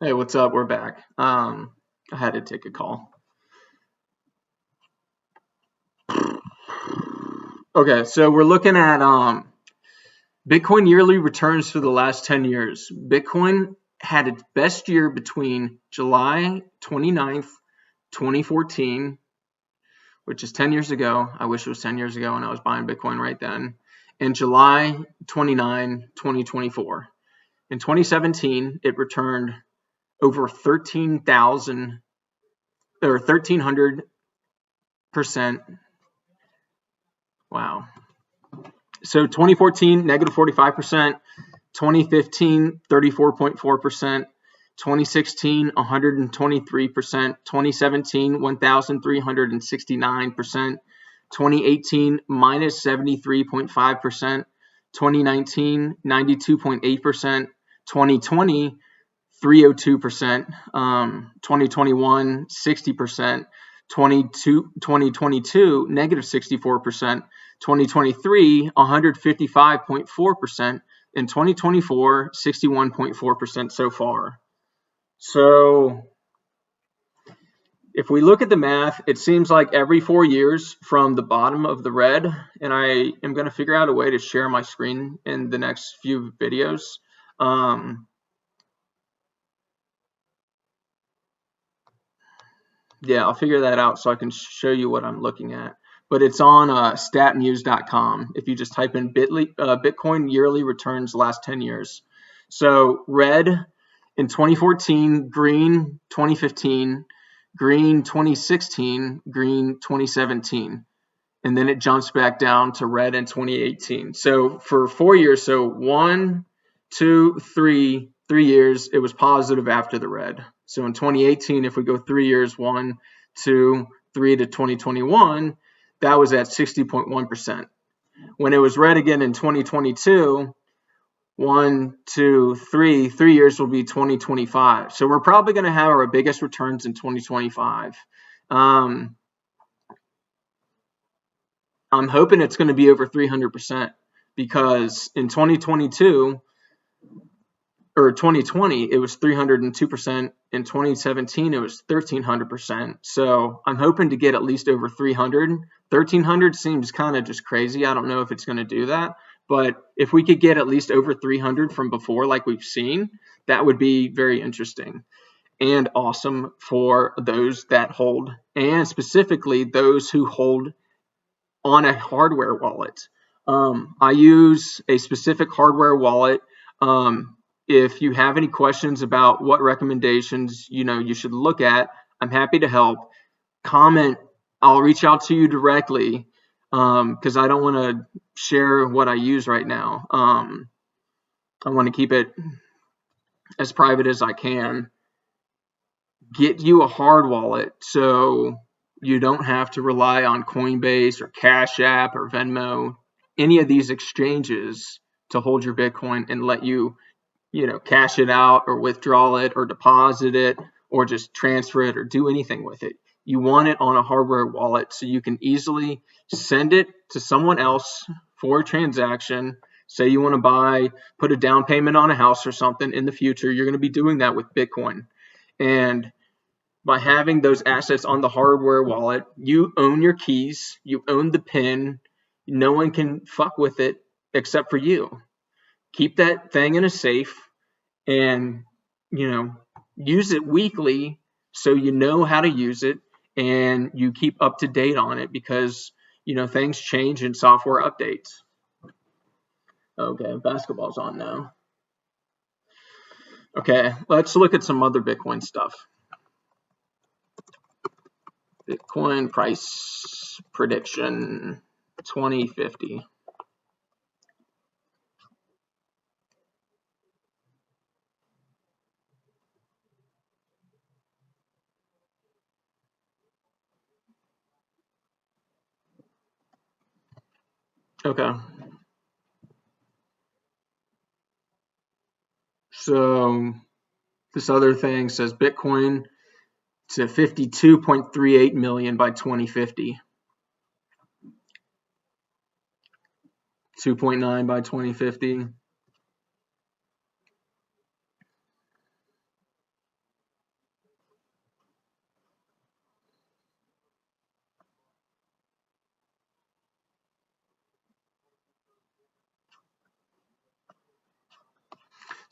Hey, what's up? We're back. I had to take a call. Okay, so we're looking at Bitcoin yearly returns for the last 10 years. Bitcoin had its best year between July 29th, 2014, which is 10 years ago. I wish it was 10 years ago and I was buying Bitcoin right then, and July 29, 2024. In 2017, it returned over 13,000 or 1,300%. Wow. So 2014, negative 45%, 2015, 34.4%, 2016, 123%, 2017, 1,369%, 2018, minus 73.5%, 2019, 92.8%, 2020, 302%, 2021, 60%, 2022, negative 64%, 2023, 155.4%, and 2024, 61.4% so far. So if we look at the math, it seems like every 4 years from the bottom of the red, and I am going to figure out a way to share my screen in the next few videos. Yeah, I'll figure that out so I can show you what I'm looking at. But it's on statmuse.com if you just type in Bitcoin yearly returns last 10 years. So red in 2014, green 2015, green 2016, green 2017. And then it jumps back down to red in 2018. So for 4 years, so 1, 2, 3 years, it was positive after the red. So in 2018, if we go 3 years, 1, 2, 3 to 2021, that was at 60.1%. When it was red again in 2022, 1, 2, 3 years will be 2025. So we're probably going to have our biggest returns in 2025. I'm hoping it's going to be over 300% because in 2022 or 2020, it was 302%. In 2017, it was 1,300%. So I'm hoping to get at least over 300. 1,300 seems kind of just crazy. I don't know if it's going to do that. But if we could get at least over 300 from before, like we've seen, that would be very interesting and awesome for those that hold, and specifically those who hold on a hardware wallet. I use a specific hardware wallet. If you have any questions about what recommendations you should look at, I'm happy to help. Comment. I'll reach out to you directly because I don't want to share what I use right now. I want to keep it as private as I can. Get you a hard wallet so you don't have to rely on Coinbase or Cash App or Venmo, any of these exchanges to hold your Bitcoin and let you, cash it out or withdraw it or deposit it or just transfer it or do anything with it. You want it on a hardware wallet so you can easily send it to someone else for a transaction. Say you want to put a down payment on a house or something in the future, you're going to be doing that with Bitcoin. And by having those assets on the hardware wallet, you own your keys, you own the PIN, no one can fuck with it except for you. Keep that thing in a safe and, use it weekly so you know how to use it and you keep up to date on it because, things change in software updates. Okay, basketball's on now. Okay, let's look at some other Bitcoin stuff. Bitcoin price prediction 2050. Okay. So this other thing says Bitcoin to 52.38 million by 2050. 2.9 by 2050.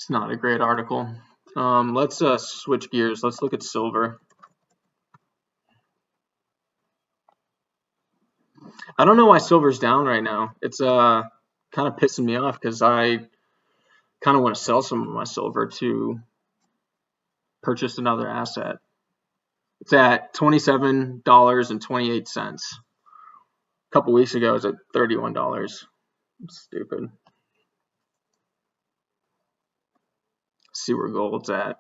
It's not a great article. Let's switch gears. Let's look at silver. I don't know why silver's down right now. It's kind of pissing me off because I kind of want to sell some of my silver to purchase another asset. It's at $27.28. A couple weeks ago, it was at $31. Stupid. Let's see where gold's at.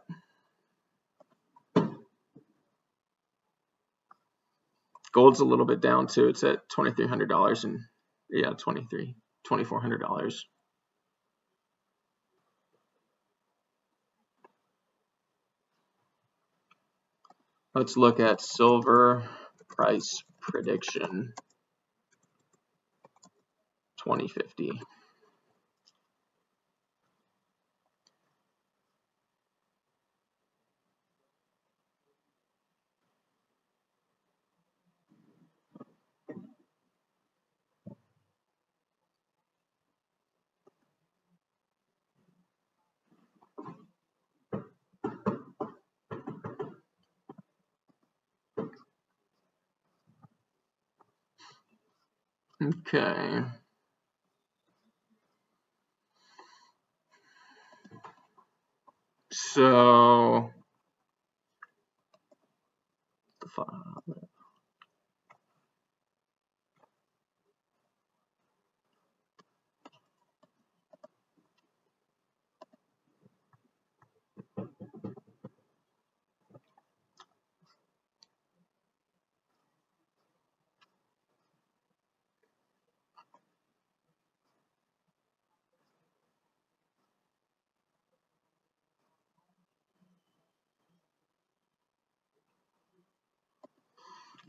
Gold's a little bit down too. It's at $2,300 and yeah, $2,400. Let's look at silver price prediction 2050. Okay. So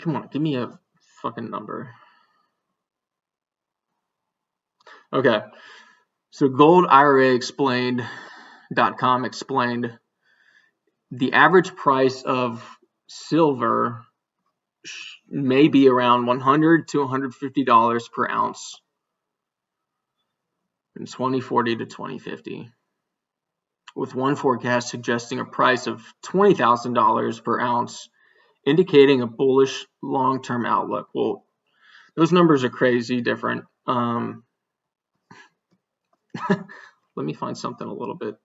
come on, give me a fucking number. Okay. So goldiraexplained.com explained the average price of silver may be around $100 to $150 per ounce in 2040 to 2050, with one forecast suggesting a price of $20,000 per ounce, indicating a bullish long-term outlook. Well, those numbers are crazy different. Let me find something a little bit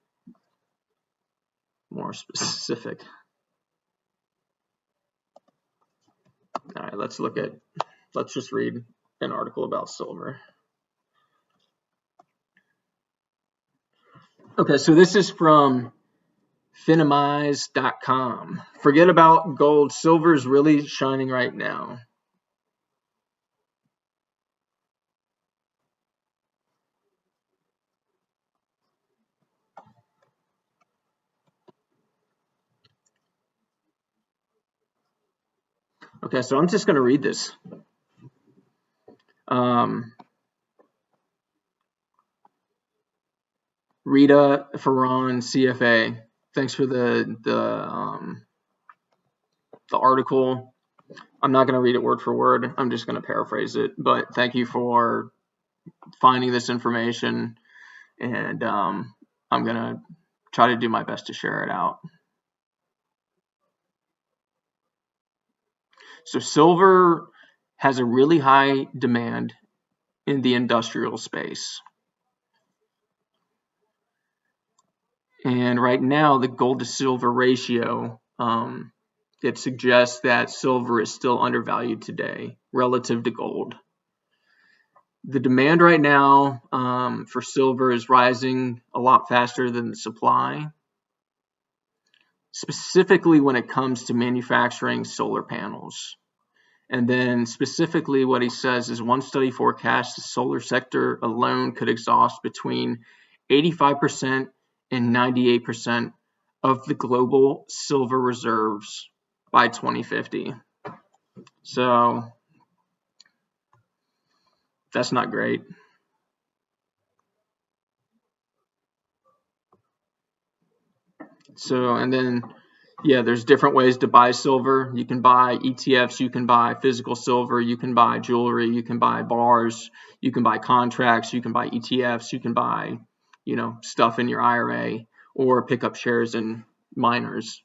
more specific. All right, let's just read an article about silver. Okay, so this is from Finamize.com. Forget about gold. Silver is really shining right now. Okay, so I'm just going to read this. Rita Ferran, CFA. Thanks for the article. I'm not going to read it word for word. I'm just going to paraphrase it. But thank you for finding this information, and I'm going to try to do my best to share it out. So silver has a really high demand in the industrial space. And right now, the gold to silver ratio, it suggests that silver is still undervalued today relative to gold. The demand right now for silver is rising a lot faster than the supply, specifically when it comes to manufacturing solar panels. And then specifically what he says is one study forecasts the solar sector alone could exhaust between 85% and 98% of the global silver reserves by 2050. So that's not great. So, and then, yeah, there's different ways to buy silver. You can buy ETFs, you can buy physical silver, you can buy jewelry, you can buy bars, you can buy contracts, you can buy ETFs, you can buy, stuff in your IRA, or pick up shares in miners.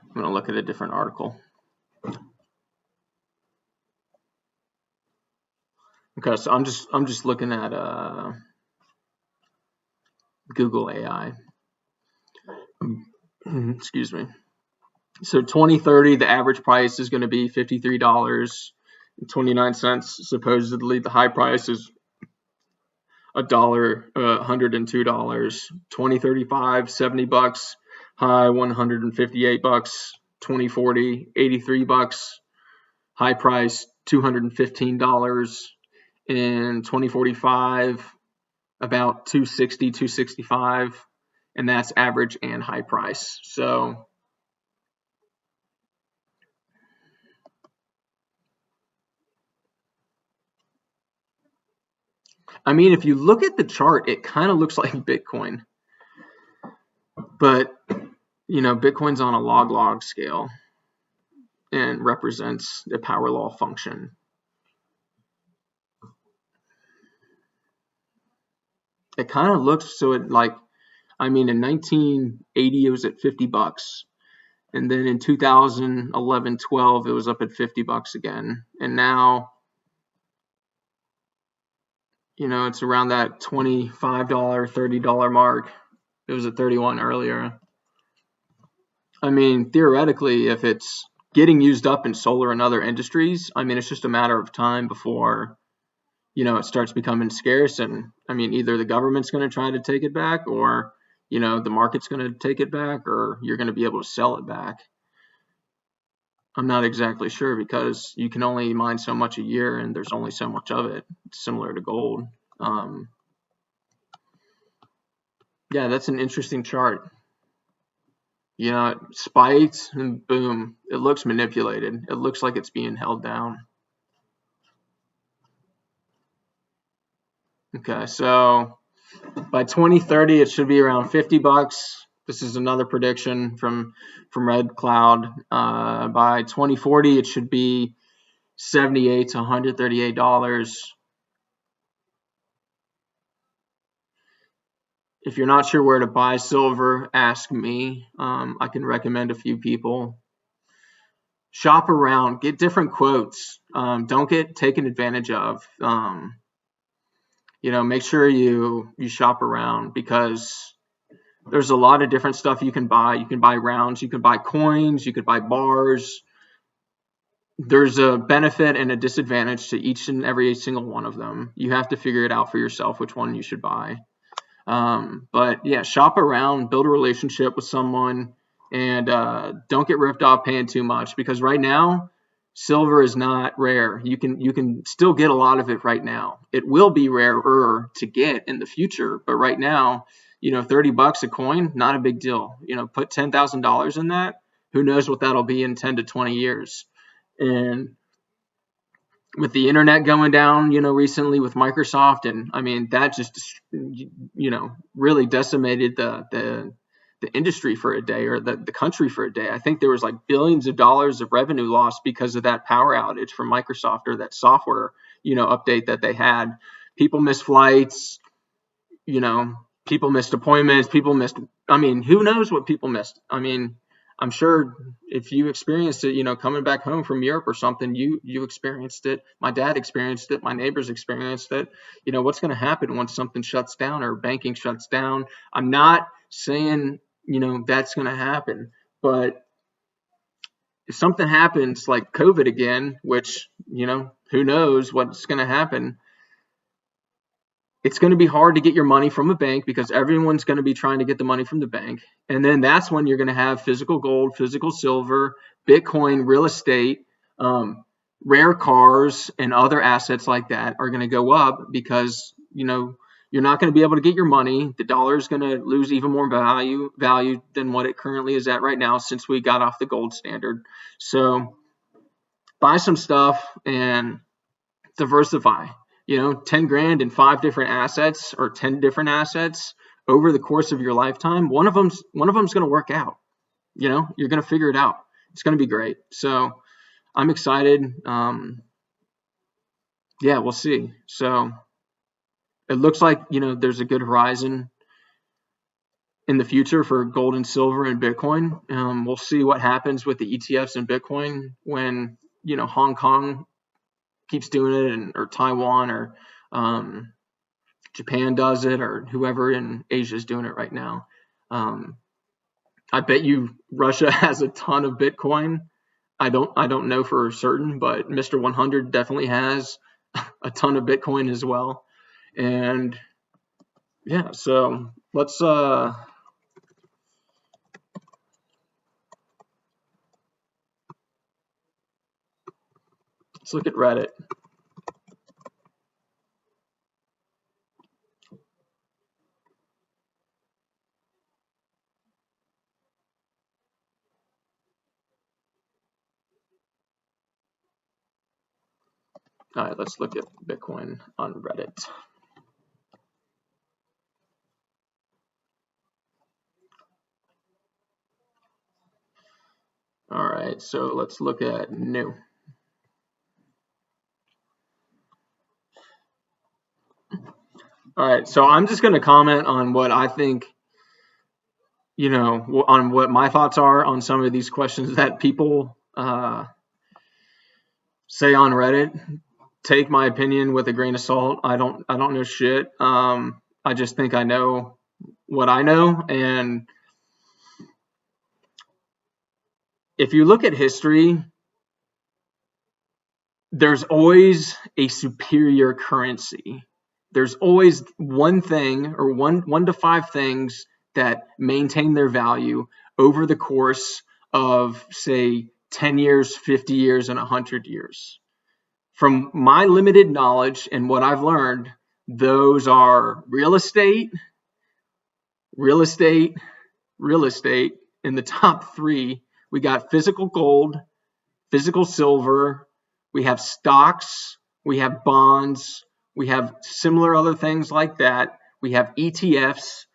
I'm going to look at a different article. Okay, so I'm just looking at Google AI. Excuse me. So 2030, the average price is going to be $53.29. Supposedly, the high price is $102. 2035, $70. High $158. 2040, $83. High price $215. In 2045, about $260, $265, and that's average and high price. So I mean, if you look at the chart, it kind of looks like Bitcoin, but Bitcoin's on a log scale and represents a power law function. It kind of looks so it like, I mean, in 1980 it was at $50, and then in 2011-12 it was up at $50 again, and now it's around that $25, $30 mark. It was at 31 earlier. I mean, theoretically, if it's getting used up in solar and other industries, I mean, it's just a matter of time before, it starts becoming scarce. And I mean, either the government's going to try to take it back, or, the market's going to take it back, or you're going to be able to sell it back. I'm not exactly sure, because you can only mine so much a year and there's only so much of it. It's similar to gold. Yeah, that's an interesting chart. It spikes and boom, it looks manipulated. It looks like it's being held down. Okay, so by 2030, it should be around $50. This is another prediction from Red Cloud. By 2040, it should be $78 to $138. If you're not sure where to buy silver, ask me. I can recommend a few people. Shop around, get different quotes. Don't get taken advantage of. Make sure you shop around, because there's a lot of different stuff you can buy. You can buy rounds, you can buy coins, you could buy bars. There's a benefit and a disadvantage to each and every single one of them. You have to figure it out for yourself which one you should buy. But yeah, shop around, build a relationship with someone, and don't get ripped off paying too much, because right now silver is not rare. You can still get a lot of it right now. It will be rarer to get in the future, but right now, $30 a coin, not a big deal. Put $10,000 in that. Who knows what that'll be in 10 to 20 years. And with the internet going down, recently with Microsoft, and I mean, that just, really decimated the industry for a day, or the country for a day. I think there was like billions of dollars of revenue lost because of that power outage from Microsoft, or that software, update that they had. People missed flights, people missed appointments, I mean, who knows what people missed? I mean, I'm sure if you experienced it, coming back home from Europe or something, you experienced it. My dad experienced it. My neighbors experienced it. What's going to happen once something shuts down or banking shuts down? I'm not saying, that's going to happen. But if something happens like COVID again, which, who knows what's going to happen, it's going to be hard to get your money from a bank, because everyone's going to be trying to get the money from the bank. And then that's when you're going to have physical gold, physical silver, Bitcoin, real estate, rare cars, and other assets like that are going to go up, because, you're not going to be able to get your money. The dollar is going to lose even more value than what it currently is at right now, since we got off the gold standard. So buy some stuff and diversify. 10 grand in 5 different assets or 10 different assets over the course of your lifetime. One of them's going to work out. You're going to figure it out. It's going to be great. So I'm excited. Yeah, we'll see. So it looks like, there's a good horizon in the future for gold and silver and Bitcoin. We'll see what happens with the ETFs and Bitcoin when, Hong Kong keeps doing it, or Taiwan, or Japan does it, or whoever in Asia is doing it right now. I bet you Russia has a ton of Bitcoin. I don't know for certain, but Mr. 100 definitely has a ton of Bitcoin as well. And yeah, so let's look at Reddit. All right, let's look at Bitcoin on Reddit. All right, so let's look at new. All right, so I'm just going to comment on what I think, on what my thoughts are on some of these questions that people say on Reddit. Take my opinion with a grain of salt. I don't know shit. I just think I know what I know. And if you look at history, there's always a superior currency. There's always one thing, or one to 5 things that maintain their value over the course of, say, 10 years, 50 years, and 100 years. From my limited knowledge and what I've learned, those are real estate, in the top 3. We got physical gold, physical silver, we have stocks, we have bonds, we have similar other things like that. We have ETFs,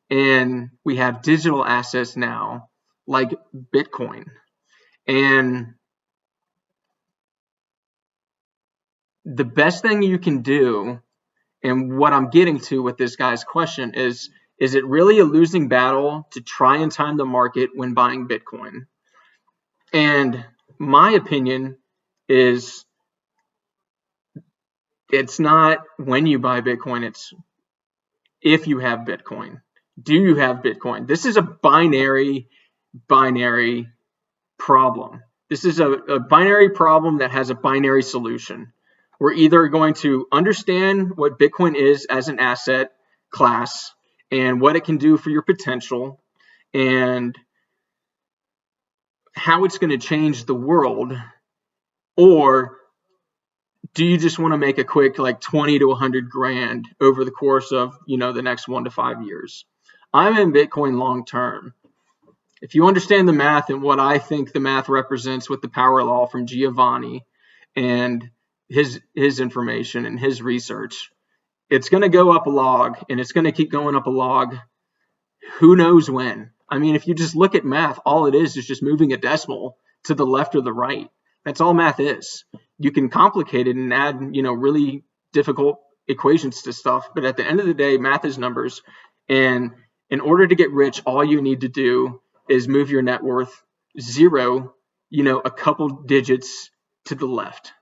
and we have digital assets now, like Bitcoin. And the best thing you can do, and what I'm getting to with this guy's question, is it really a losing battle to try and time the market when buying Bitcoin? And my opinion is it's not when you buy Bitcoin, it's if you have Bitcoin. Do you have Bitcoin? This is a binary problem. This is a binary problem that has a binary solution. We're either going to understand what Bitcoin is as an asset class and what it can do for your potential and how it's going to change the world, or do you just want to make a quick 20 to 100 grand over the course of the next 1 to 5 years? I'm in Bitcoin long term. If you understand the math and what I think the math represents with the power law from Giovanni and his information and his research, it's going to go up a log, and it's going to keep going up a log. Who knows when? I mean, if you just look at math, all it is just moving a decimal to the left or the right. That's all math is. You can complicate it and add, really difficult equations to stuff. But at the end of the day, math is numbers. And in order to get rich, all you need to do is move your net worth 0, a couple digits to the left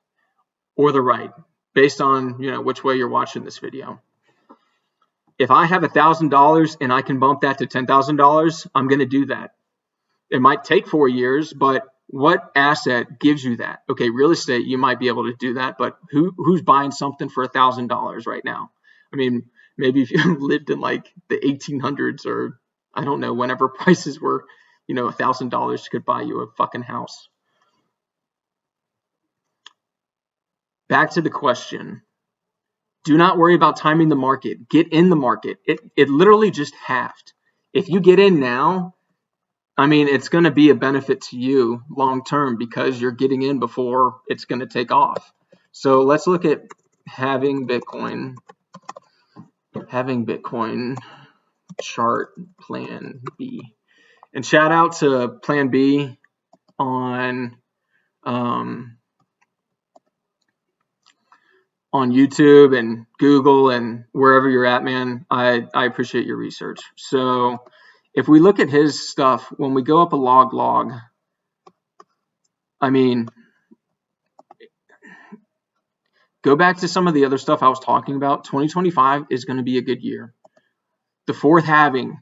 or the right, based on, which way you're watching this video. If I have $1,000 and I can bump that to $10,000, I'm going to do that. It might take 4 years, but what asset gives you that? Okay, real estate, you might be able to do that, but who's buying something for $1,000 right now? I mean, maybe if you lived in the 1800s, or I don't know, whenever prices were, $1,000 could buy you a fucking house. Back to the question. Do not worry about timing the market. Get in the market. It literally just halved. If you get in now, I mean, it's going to be a benefit to you long term because you're getting in before it's going to take off. So let's look at having Bitcoin chart plan B. And shout out to Plan B on YouTube and Google and wherever you're at, man. I appreciate your research. So if we look at his stuff, when we go up a log, I mean, go back to some of the other stuff I was talking about. 2025 is going to be a good year. The fourth halving.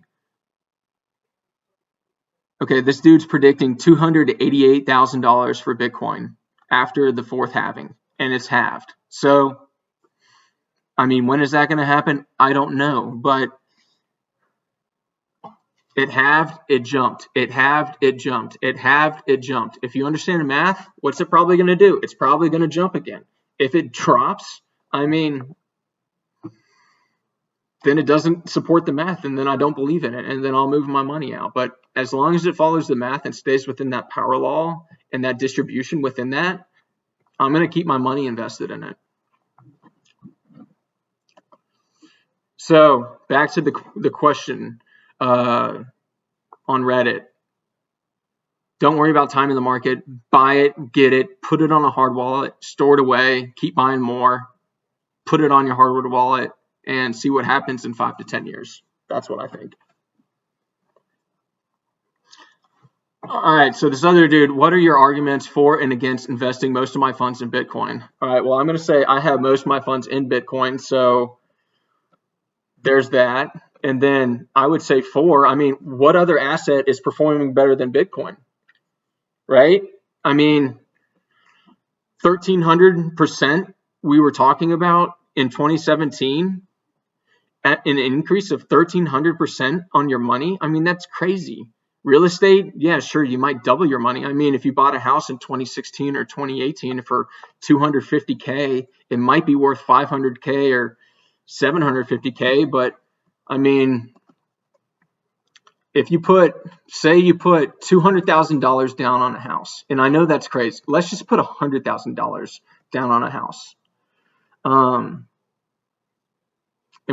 Okay, this dude's predicting $288,000 for Bitcoin after the fourth halving, and it's halved. So, I mean, when is that going to happen? I don't know, but it halved, it jumped. It halved, it jumped. It halved, it jumped. If you understand the math, what's it probably going to do? It's probably going to jump again. If it drops, I mean, then it doesn't support the math, and then I don't believe in it, and then I'll move my money out. But as long as it follows the math and stays within that power law and that distribution within that, I'm going to keep my money invested in it. So back to the question on Reddit. Don't worry about timing the market. Buy it, get it, put it on a hard wallet, store it away, keep buying more, put it on your hardware wallet, and see what happens in 5 to 10 years. That's what I think. All right, so this other dude, what are your arguments for and against investing most of my funds in Bitcoin? All right, well, I'm going to say I have most of my funds in Bitcoin, so there's that. And then I would say I mean, what other asset is performing better than Bitcoin? Right? I mean, 1,300% we were talking about in 2017, at an increase of 1,300% on your money. I mean, that's crazy. Real estate, yeah, sure, you might double your money. I mean, if you bought a house in 2016 or 2018 for $250K, it might be worth $500K or $750K. But I mean, if you say you put $200,000 down on a house, and I know that's crazy. Let's just put $100,000 down on a house. And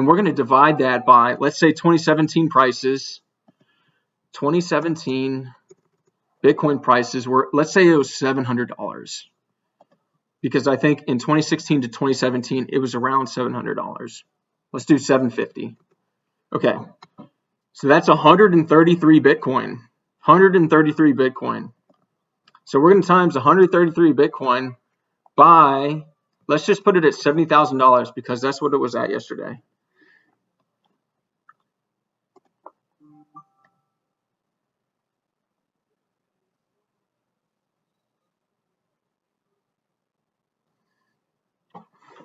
we're going to divide that by, let's say, 2017 prices. 2017 Bitcoin prices were, let's say it was $700. Because I think in 2016 to 2017, it was around $700. Let's do $750. Okay. So that's 133 Bitcoin. 133 Bitcoin. So we're going to times 133 Bitcoin by, let's just put it at $70,000 because that's what it was at yesterday.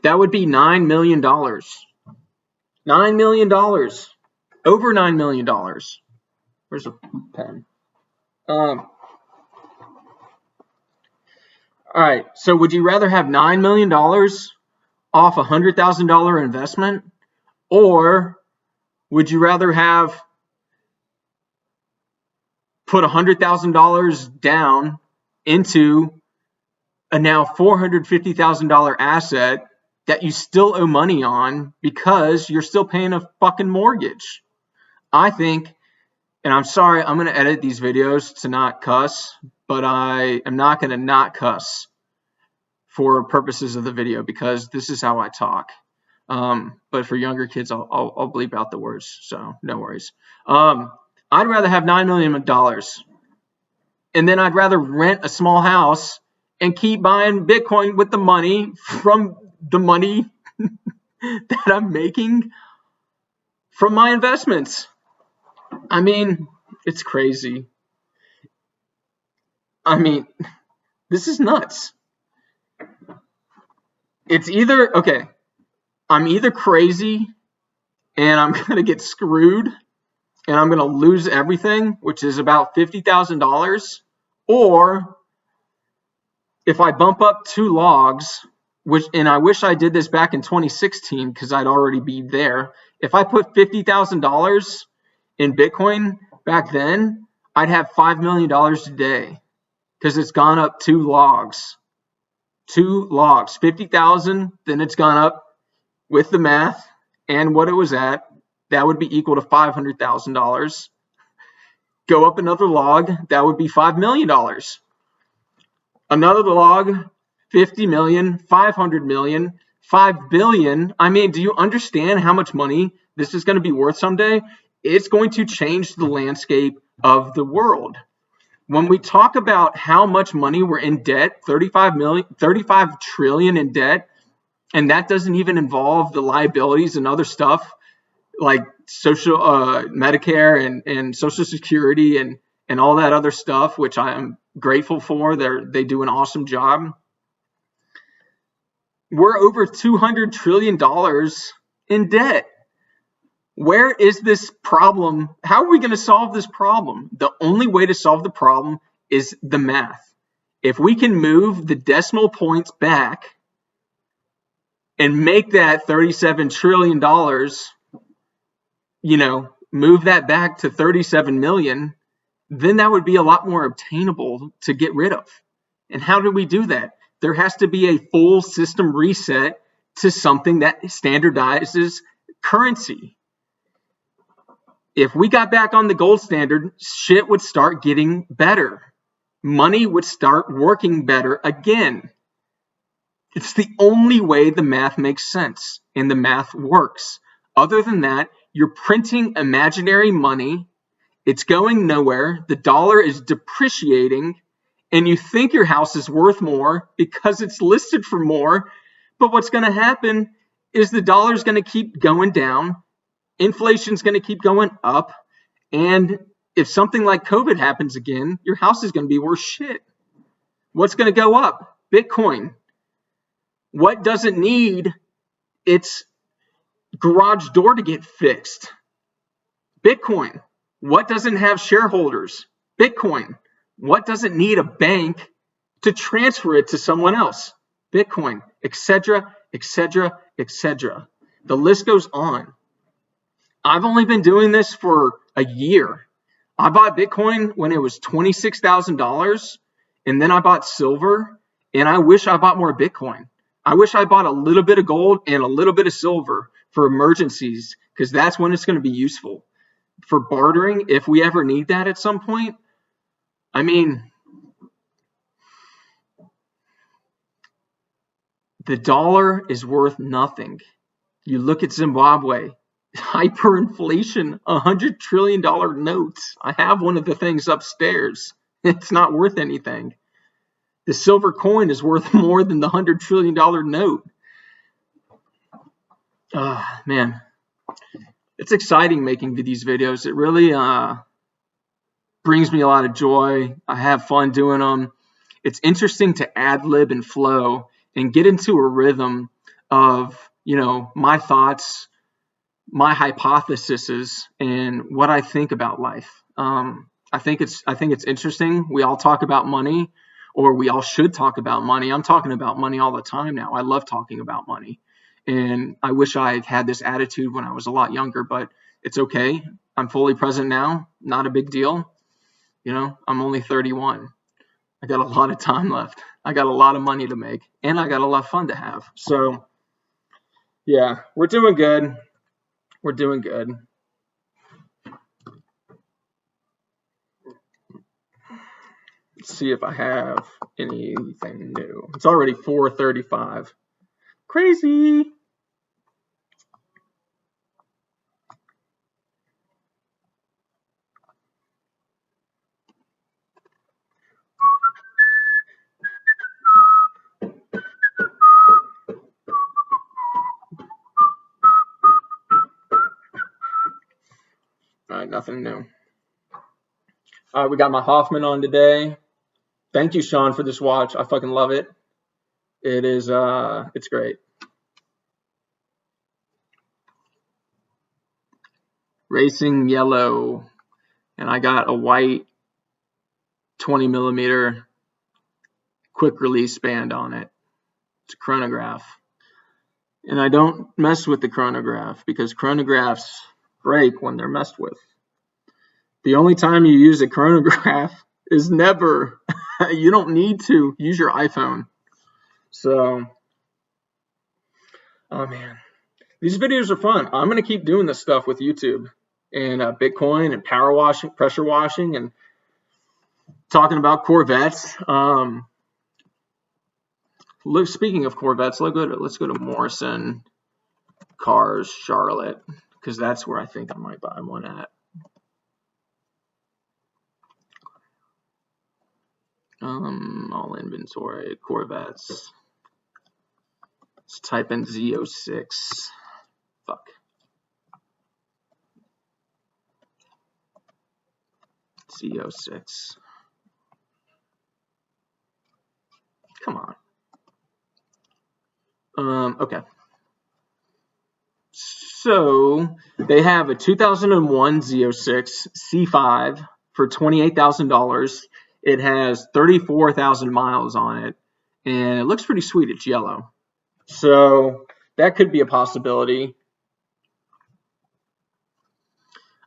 That would be $9 million. $9 million. Over $9 million. Where's the pen? All right. So would you rather have $9 million off a $100,000 investment? Or would you rather have put $100,000 down into a now $450,000 asset that you still owe money on because you're still paying a fucking mortgage? I think, and I'm sorry, I'm going to edit these videos to not cuss, but I am not going to not cuss for purposes of the video because this is how I talk. But for younger kids, I'll bleep out the words, so no worries. I'd rather have $9 million, and then I'd rather rent a small house and keep buying Bitcoin with the money from the money that I'm making from my investments. I mean, it's crazy. I mean, this is nuts. It's either, okay, I'm either crazy and I'm going to get screwed and I'm going to lose everything, which is about $50,000, or if I bump up 2 logs, and I wish I did this back in 2016 because I'd already be there. If I put $50,000 in Bitcoin back then, I'd have $5 million today because it's gone up 2 logs. 2 logs, 50,000, then it's gone up with the math and what it was at. That would be equal to $500,000. Go up another log, that would be $5 million. Another log, 50 million, 500 million, 5 billion. I mean, do you understand how much money this is going to be worth someday? It's going to change the landscape of the world. When we talk about how much money we're in debt, 35 trillion in debt, and that doesn't even involve the liabilities and other stuff like social Medicare and Social Security and all that other stuff, which I am grateful for. They do an awesome job. We're over $200 trillion in debt. Where is this problem? How are we going to solve this problem? The only way to solve the problem is the math. If we can move the decimal points back and make that $37 trillion, move that back to 37 million, then that would be a lot more obtainable to get rid of. And how do we do that? There has to be a full system reset to something that standardizes currency. If we got back on the gold standard, shit would start getting better. Money would start working better again. It's the only way the math makes sense and the math works. Other than that, you're printing imaginary money. It's going nowhere. The dollar is depreciating, and you think your house is worth more because it's listed for more. But what's going to happen is the dollar is going to keep going down. Inflation's going to keep going up. And if something like COVID happens again, your house is going to be worth shit. What's going to go up? Bitcoin. What doesn't need its garage door to get fixed? Bitcoin. What doesn't have shareholders? Bitcoin. What doesn't need a bank to transfer it to someone else? Bitcoin, etc., etc., etc. The list goes on. I've only been doing this for a year. I bought Bitcoin when it was $26,000, and then I bought silver, and I wish I bought more Bitcoin. I wish I bought a little bit of gold and a little bit of silver for emergencies, because that's when it's going to be useful. For bartering, if we ever need that at some point, I mean, the dollar is worth nothing. You look at Zimbabwe, hyperinflation, $100 trillion notes. I have one of the things upstairs. It's not worth anything. The silver coin is worth more than the $100 trillion note. Man, it's exciting making these videos. It really brings me a lot of joy. I have fun doing them. It's interesting to ad-lib and flow and get into a rhythm of, my thoughts, my hypotheses, and what I think about life. I think it's interesting. We all talk about money, or we all should talk about money. I'm talking about money all the time now. I love talking about money. And I wish I had this attitude when I was a lot younger, but it's okay. I'm fully present now. Not a big deal. I'm only 31. I got a lot of time left. I got a lot of money to make, and I got a lot of fun to have. So, yeah, we're doing good. We're doing good. Let's see if I have anything new. It's already 4:35. Crazy. All right, nothing new. All right, we got my Hoffman on today. Thank you, Sean, for this watch. I fucking love it. It is, it's great. Racing yellow. And I got a white 20 millimeter quick release band on it. It's a chronograph. And I don't mess with the chronograph because chronographs break when they're messed with. The only time you use a chronograph is never. You don't need to use your iPhone. So, oh man, these videos are fun. I'm gonna keep doing this stuff with YouTube and Bitcoin and power washing, pressure washing, and talking about Corvettes. Speaking of Corvettes, let's go to Morrison Cars Charlotte, because that's where I think I might buy one at. All inventory, Corvettes. Let's type in Z06. Fuck. Z06. Come on. Okay. So they have a 2001 Z06 C5 for $28,000. It has 34,000 miles on it, and it looks pretty sweet. It's yellow. So that could be a possibility.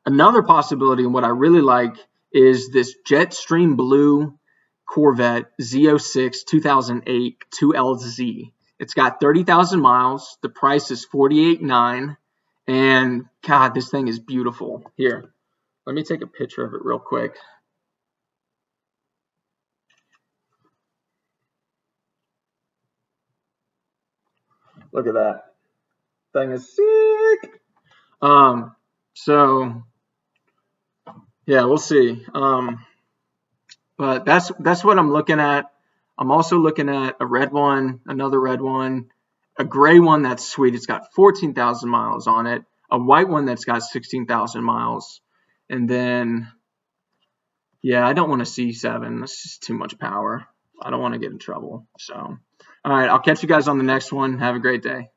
Another possibility, and what I really like, is this Jetstream Blue Corvette Z06 2008 2LZ. It's got 30,000 miles. The price is $48,900. And God, this thing is beautiful. Here, let me take a picture of it real quick. Look at that. Thing is sick. So yeah, we'll see. But that's what I'm looking at. I'm also looking at a red one, another red one, a gray one that's sweet. It's got 14,000 miles on it. A white one that's got 16,000 miles. And then, yeah, I don't want a C7. That's just too much power. I don't want to get in trouble. So, all right, I'll catch you guys on the next one. Have a great day.